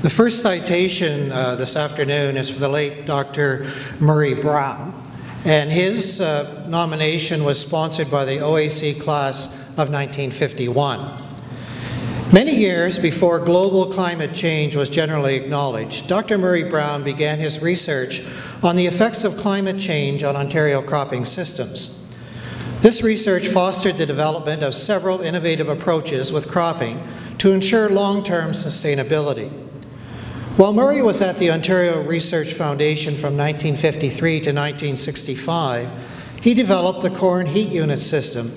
The first citation this afternoon is for the late Dr. Murray Brown, and his nomination was sponsored by the OAC class of 1951. Many years before global climate change was generally acknowledged, Dr. Murray Brown began his research on the effects of climate change on Ontario cropping systems. This research fostered the development of several innovative approaches with cropping to ensure long-term sustainability. While Murray was at the Ontario Research Foundation from 1953 to 1965, he developed the corn heat unit system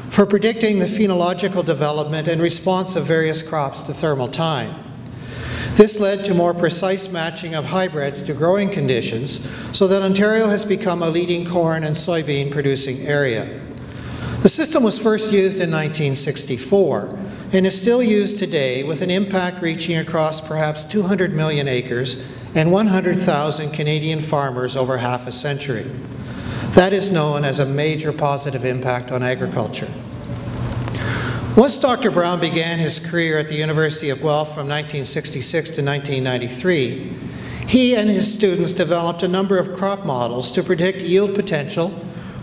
for predicting the phenological development and response of various crops to thermal time. This led to more precise matching of hybrids to growing conditions, so that Ontario has become a leading corn and soybean producing area. The system was first used in 1964 and is still used today, with an impact reaching across perhaps 200 million acres and 100,000 Canadian farmers over half a century. That is known as a major positive impact on agriculture. Once Dr. Brown began his career at the University of Guelph from 1966 to 1993, he and his students developed a number of crop models to predict yield potential,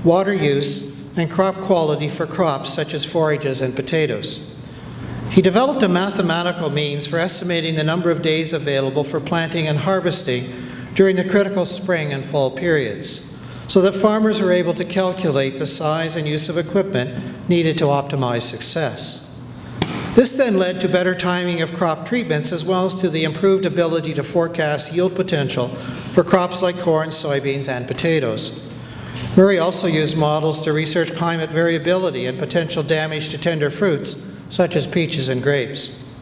water use, and crop quality for crops such as forages and potatoes. He developed a mathematical means for estimating the number of days available for planting and harvesting during the critical spring and fall periods, so that farmers were able to calculate the size and use of equipment needed to optimize success. This then led to better timing of crop treatments, as well as to the improved ability to forecast yield potential for crops like corn, soybeans, and potatoes. Murray also used models to research climate variability and potential damage to tender fruits, such as peaches and grapes.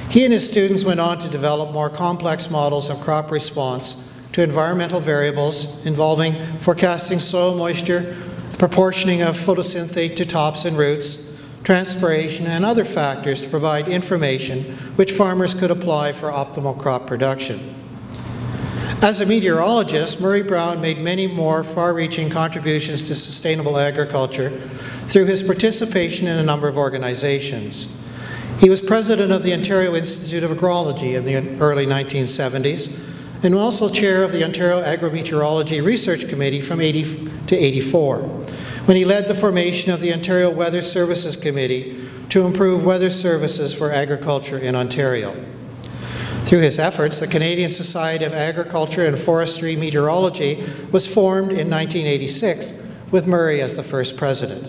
He and his students went on to develop more complex models of crop response to environmental variables involving forecasting soil moisture, the proportioning of photosynthate to tops and roots, transpiration, and other factors to provide information which farmers could apply for optimal crop production. As a meteorologist, Murray Brown made many more far-reaching contributions to sustainable agriculture through his participation in a number of organizations. He was president of the Ontario Institute of Agrology in the early 1970s, and also chair of the Ontario Agrometeorology Research Committee from 80 to 84, when he led the formation of the Ontario Weather Services Committee to improve weather services for agriculture in Ontario. Through his efforts, the Canadian Society of Agriculture and Forestry Meteorology was formed in 1986, with Murray as the first president.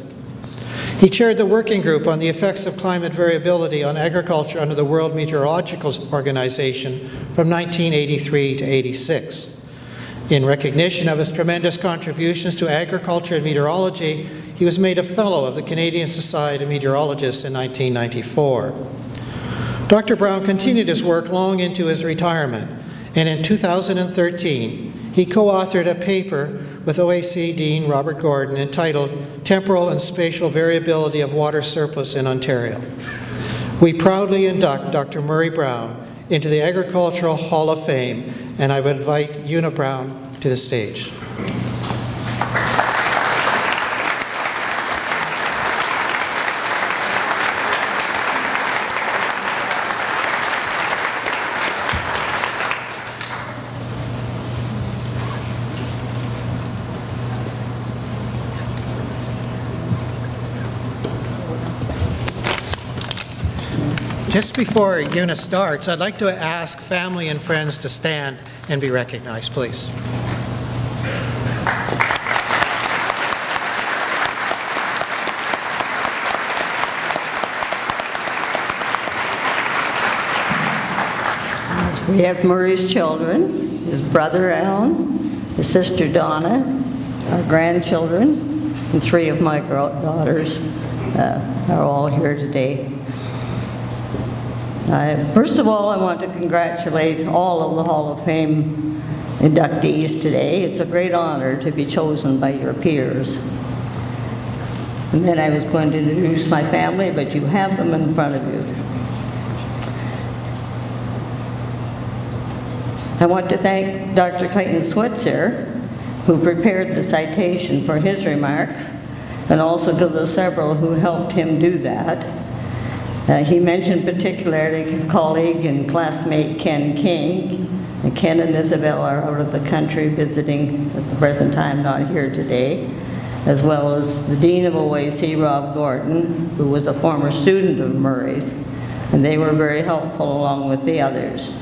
He chaired the working group on the effects of climate variability on agriculture under the World Meteorological Organization from 1983 to 86. In recognition of his tremendous contributions to agriculture and meteorology, he was made a Fellow of the Canadian Society of Meteorologists in 1994. Dr. Brown continued his work long into his retirement, and in 2013, he co-authored a paper with OAC Dean Robert Gordon entitled Temporal and Spatial Variability of Water Surplus in Ontario. We proudly induct Dr. Murray Brown into the Agricultural Hall of Fame, and I would invite Una Brown to the stage. Just before Una starts, I'd like to ask family and friends to stand and be recognized, please. We have Murray's children, his brother Alan, his sister Donna, our grandchildren, and 3 of my daughters are all here today. First of all, I want to congratulate all of the Hall of Fame inductees today. It's a great honor to be chosen by your peers. And then I was going to introduce my family, but you have them in front of you. I want to thank Dr. Clayton Switzer, who prepared the citation for his remarks, and also to the several who helped him do that. He mentioned particularly colleague and classmate Ken King. And Ken and Isabel are out of the country visiting at the present time, not here today, as well as the Dean of OAC, Rob Gordon, who was a former student of Murray's, and they were very helpful along with the others.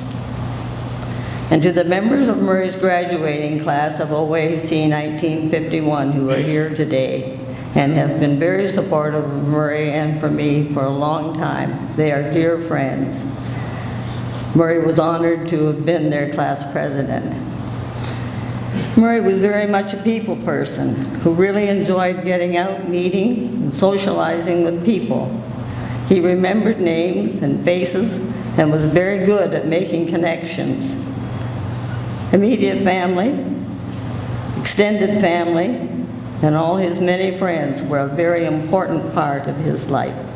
And to the members of Murray's graduating class of OAC 1951 who are here today and have been very supportive of Murray and for me for a long time, they are dear friends. Murray was honored to have been their class president. Murray was very much a people person who really enjoyed getting out, meeting, and socializing with people. He remembered names and faces and was very good at making connections. Immediate family, extended family, and all his many friends were a very important part of his life.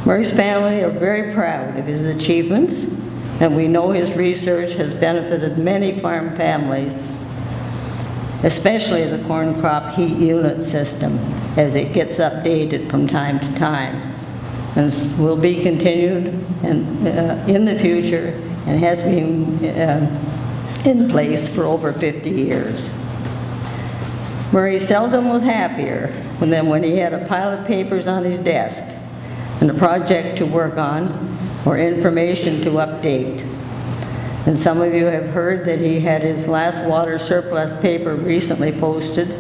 Murray's family are very proud of his achievements, and we know his research has benefited many farm families, especially the corn crop heat unit system, as it gets updated from time to time, and will be continued in the future and has been in place for over 50 years. Murray seldom was happier than when he had a pile of papers on his desk and a project to work on or information to update. And some of you have heard that he had his last water surplus paper recently posted,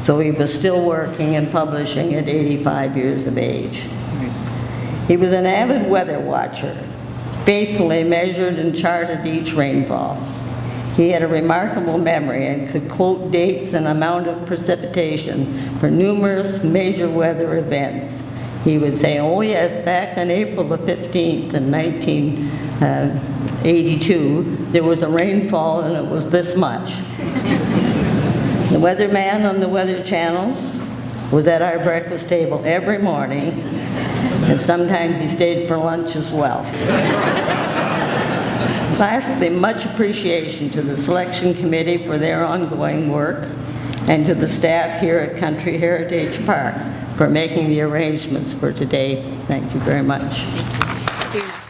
so he was still working and publishing at 85 years of age. He was an avid weather watcher, faithfully measured and charted each rainfall. He had a remarkable memory and could quote dates and amount of precipitation for numerous major weather events. He would say, oh yes, back on April the 15th in 1982, there was a rainfall and it was this much. The weatherman on the Weather Channel was at our breakfast table every morning, and sometimes he stayed for lunch as well. Lastly, much appreciation to the selection committee for their ongoing work, and to the staff here at Country Heritage Park for making the arrangements for today. Thank you very much. Thank you.